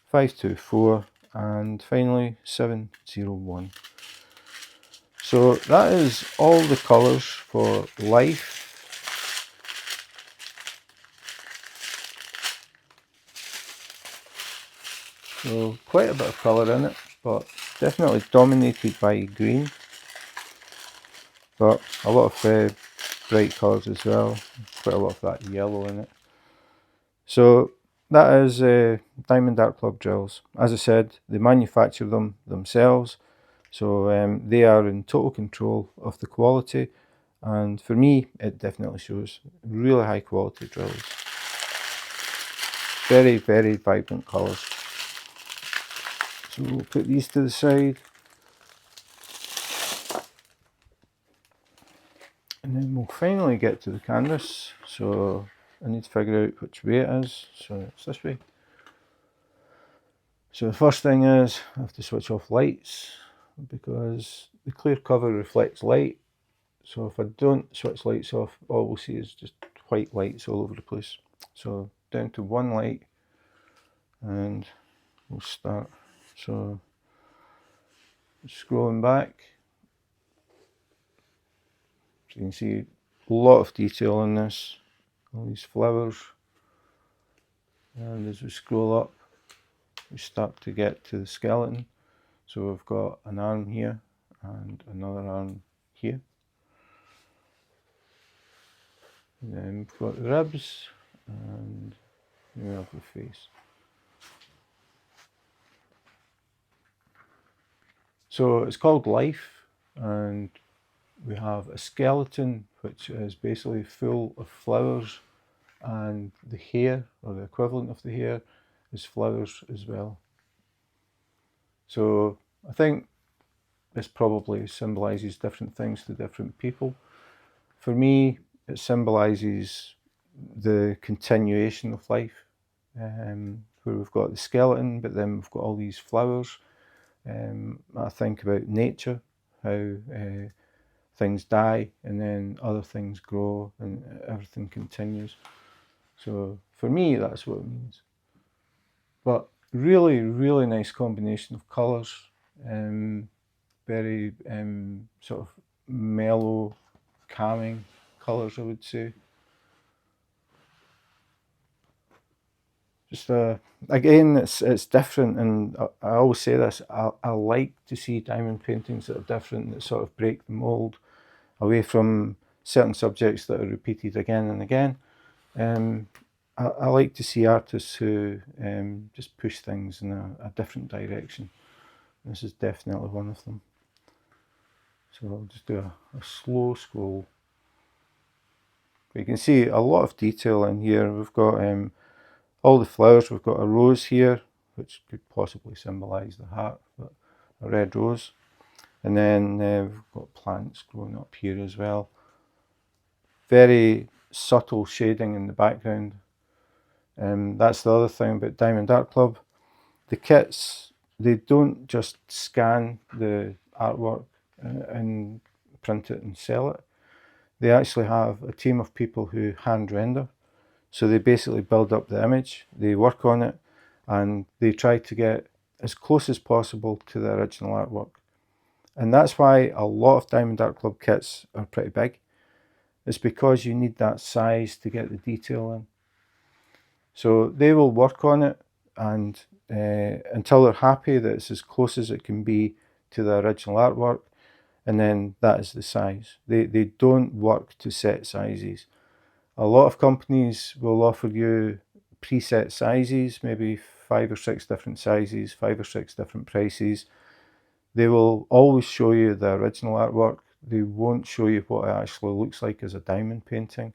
524, and finally 701. So that is all the colours for Life. So quite a bit of colour in it, but definitely dominated by green. But a lot of bright colours as well, quite a lot of that yellow in it. So that is Diamond Art Club drills. As I said, they manufacture them themselves, so they are in total control of the quality, and for me it definitely shows. Really high quality drills. Very, very vibrant colours. So we'll put these to the side. And then we'll finally get to the canvas. So I need to figure out which way it is. So it's this way. So the first thing is I have to switch off lights because the clear cover reflects light. So if I don't switch lights off, all we'll see is just white lights all over the place. So down to one light and we'll start. So scrolling back, so you can see a lot of detail in this, all these flowers, and as we scroll up we start to get to the skeleton. So we've got an arm here and another arm here, and then we've got the ribs and we have the face. So it's called Life, and we have a skeleton which is basically full of flowers, and the hair, or the equivalent of the hair, is flowers as well. So I think this probably symbolises different things to different people. For me, it symbolises the continuation of life, where we've got the skeleton, but then we've got all these flowers. I think about nature, how things die and then other things grow and everything continues. So for me, that's what it means. But really, really nice combination of colours. Very sort of mellow, calming colours, I would say. Just again, it's different, and I always say this. I like to see diamond paintings that are different, that sort of break the mould, away from certain subjects that are repeated again and again. I like to see artists who just push things in a different direction. This is definitely one of them. So I'll just do a slow scroll. But you can see a lot of detail in here. We've got all the flowers. We've got a rose here, which could possibly symbolise the heart, but a red rose. And then we've got plants growing up here as well. Very subtle shading in the background. That's the other thing about Diamond Art Club. The kits, they don't just scan the artwork and print it and sell it. They actually have a team of people who hand render. So they basically build up the image, they work on it, and they try to get as close as possible to the original artwork. And that's why a lot of Diamond Art Club kits are pretty big. It's because you need that size to get the detail in. So they will work on it and until they're happy that it's as close as it can be to the original artwork, and then that is the size. They don't work to set sizes. A lot of companies will offer you preset sizes, maybe 5 or 6 different sizes, 5 or 6 different prices. They will always show you the original artwork. They won't show you what it actually looks like as a diamond painting.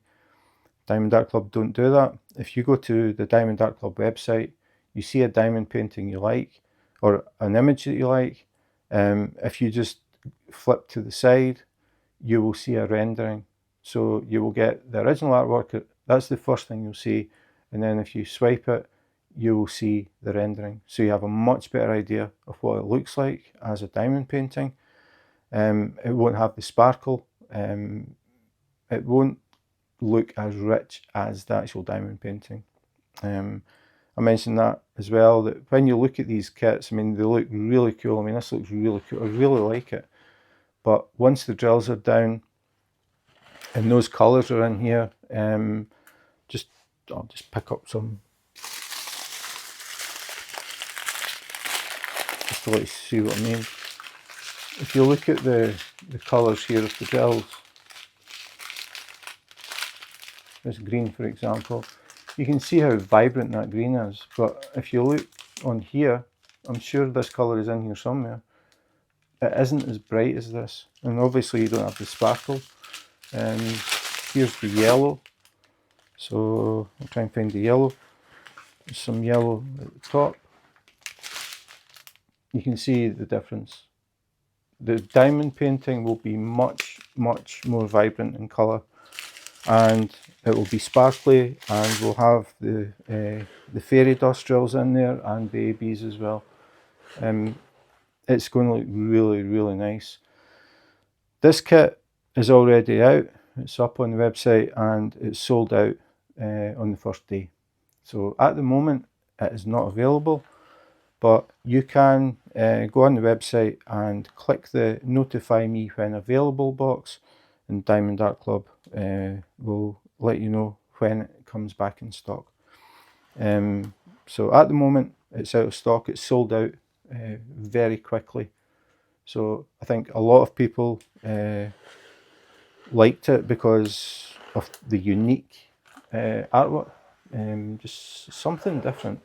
Diamond Art Club don't do that. If you go to the Diamond Art Club website, you see a diamond painting you like, or an image that you like. If you just flip to the side, you will see a rendering. So you will get the original artwork, that's the first thing you'll see, and then if you swipe it, you will see the rendering. So you have a much better idea of what it looks like as a diamond painting. It won't have the sparkle, it won't look as rich as the actual diamond painting. I mentioned that as well, that when you look at these kits, I mean, they look really cool. I mean, this looks really cool. I really like it. But once the drills are down and those colours are in here, I'll just pick up some, just to let you see what I mean. If you look at the colours here of the drills, this green for example, you can see how vibrant that green is. But if you look on here, I'm sure this colour is in here somewhere. It isn't as bright as this, and obviously you don't have the sparkle. Here's the yellow, so I'll try and find the yellow. There's some yellow at the top. You can see the difference. The diamond painting will be much more vibrant in colour, and it will be sparkly, and we'll have the fairy dust drills in there and the ABs as well. It's going to look really nice. This kit is already out. It's up on the website and it's sold out on the first day. So at the moment it is not available, but you can go on the website and click the notify me when available box, and Diamond Art Club will let you know when it comes back in stock. So at the moment it's out of stock. It's sold out very quickly. So I think a lot of people liked it because of the unique artwork, just something different.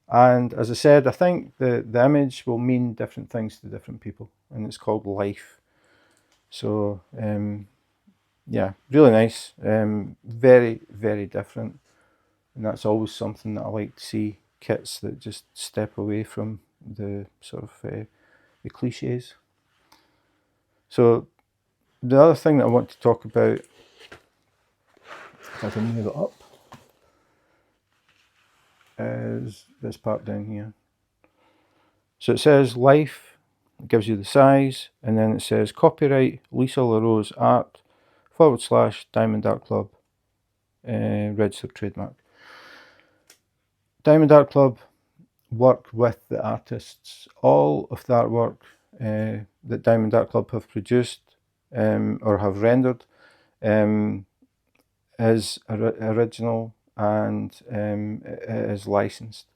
And as I said, I think the image will mean different things to different people, and it's called Life. So yeah, really nice, very different, and that's always something that I like to see, kits that just step away from the sort of the cliches. So the other thing that I want to talk about, if I can move it up, is this part down here. So it says Life, it gives you the size, and then it says copyright Lisa LaRose Art / Diamond Art Club, registered trademark. Diamond Art Club work with the artists. All of the artwork that Diamond Art Club have produced or have rendered is original, and it is licensed,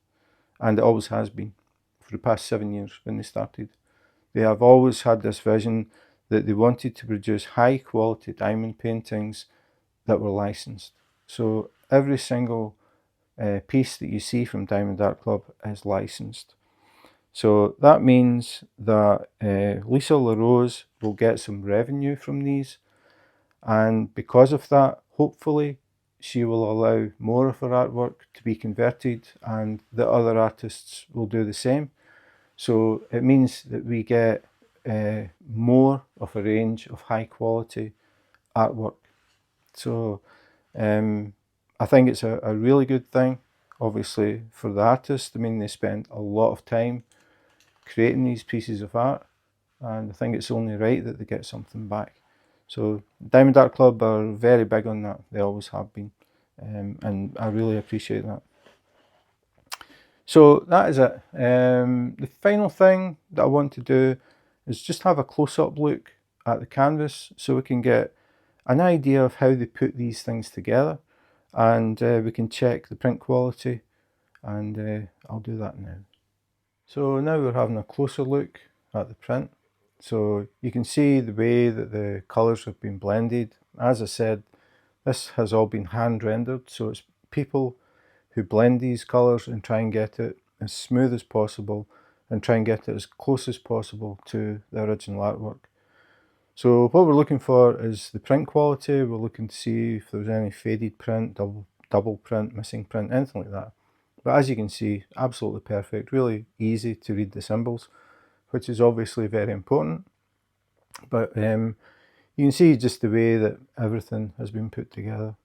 and it always has been for the past 7 years. When they started, they have always had this vision that they wanted to produce high quality diamond paintings that were licensed. So every single piece that you see from Diamond Art Club is licensed. So that means that Lisa LaRose will get some revenue from these, and because of that, hopefully she will allow more of her artwork to be converted, and the other artists will do the same. So it means that we get more of a range of high quality artwork. So I think it's a really good thing, obviously, for the artist. I mean, they spend a lot of time creating these pieces of art, and I think it's only right that they get something back. So Diamond Art Club are very big on that. They always have been, and I really appreciate that. So that is it. The final thing that I want to do is just have a close-up look at the canvas so we can get an idea of how they put these things together, and we can check the print quality, and I'll do that now. So now we're having a closer look at the print. So you can see the way that the colours have been blended. As I said, this has all been hand rendered, so it's people who blend these colours and try and get it as smooth as possible and try and get it as close as possible to the original artwork. So what we're looking for is the print quality. We're looking to see if there's any faded print, double print, missing print, anything like that. But as you can see, absolutely perfect, really easy to read the symbols, which is obviously very important. But you can see just the way that everything has been put together.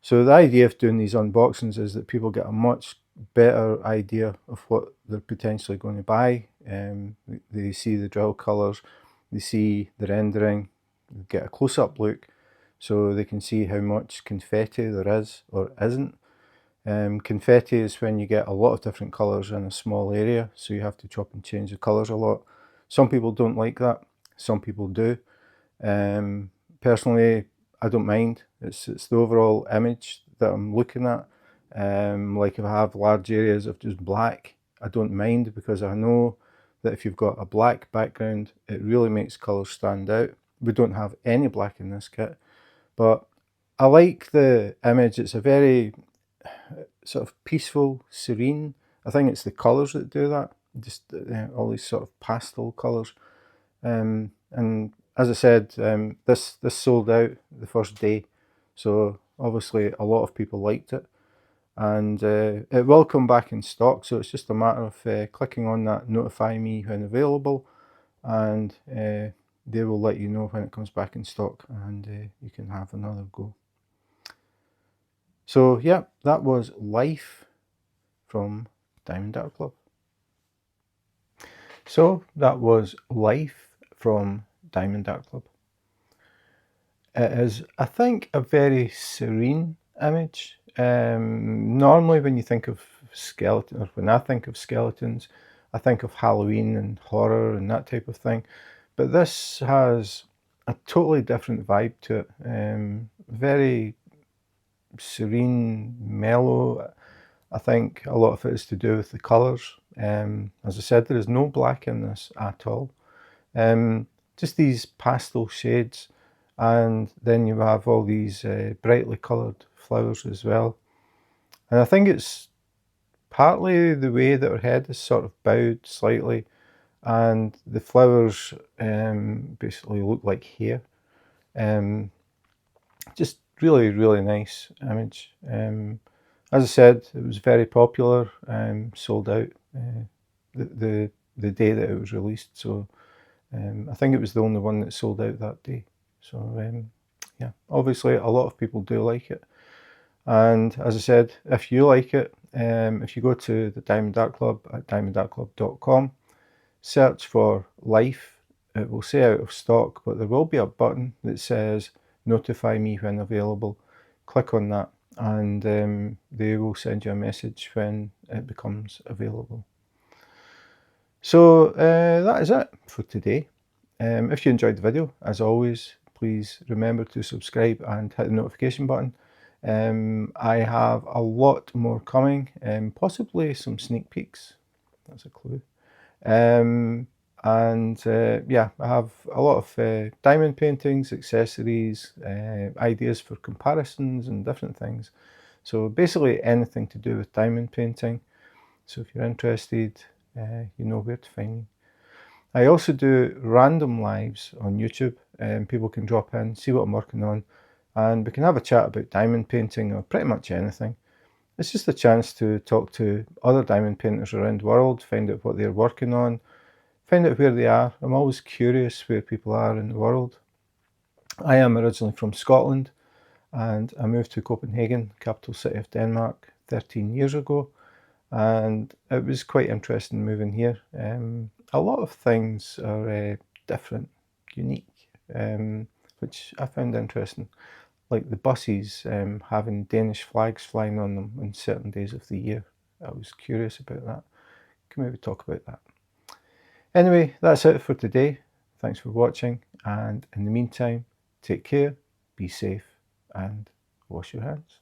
So the idea of doing these unboxings is that people get a much better idea of what they're potentially going to buy. They see the drill colours, they see the rendering, they get a close-up look, so they can see how much confetti there is or isn't. Confetti is when you get a lot of different colours in a small area, so you have to chop and change the colours a lot. Some people don't like that, some people do. Personally, I don't mind. It's the overall image that I'm looking at. Like if I have large areas of just black, I don't mind, because I know that if you've got a black background, it really makes colours stand out. We don't have any black in this kit, but I like the image. It's a very sort of peaceful, serene. I think it's the colours that do that, just all these sort of pastel colours. And as I said, this sold out the first day, so obviously a lot of people liked it, and it will come back in stock. So it's just a matter of clicking on that notify me when available, and they will let you know when it comes back in stock, and you can have another go. So yeah, that was Life from Diamond Art Club. So that was Life from Diamond Art Club. It is, I think, a very serene image. Normally when you think of skeleton, or when I think of skeletons, I think of Halloween and horror and that type of thing. But this has a totally different vibe to it. Very serene, mellow. I think a lot of it is to do with the colours. As I said, there is no black in this at all. Just these pastel shades, and then you have all these brightly coloured flowers as well. And I think it's partly the way that her head is sort of bowed slightly, and the flowers basically look like hair. Just really, really nice image. As I said, it was very popular, sold out the day that it was released. So I think it was the only one that sold out that day. So yeah, obviously a lot of people do like it. And as I said, if you like it, if you go to the Diamond Art Club at diamondartclub.com, search for Life, it will say out of stock, but there will be a button that says notify me when available. Click on that, and they will send you a message when it becomes available. So that is it for today. If you enjoyed the video, as always, please remember to subscribe and hit the notification button. I have a lot more coming, possibly some sneak peeks. That's a clue. Yeah, I have a lot of diamond paintings, accessories, ideas for comparisons and different things. So basically anything to do with diamond painting. So if you're interested, you know where to find me. I also do random lives on YouTube, and people can drop in, see what I'm working on, and we can have a chat about diamond painting or pretty much anything. It's just a chance to talk to other diamond painters around the world, find out what they're working on, find out where they are. I'm always curious where people are in the world. I am originally from Scotland, and I moved to Copenhagen, capital city of Denmark, 13 years ago, and it was quite interesting moving here. A lot of things are different, unique, which I found interesting. Like the buses having Danish flags flying on them on certain days of the year. I was curious about that. Can maybe talk about that. Anyway, that's it for today. Thanks for watching, and in the meantime, take care, be safe, and wash your hands.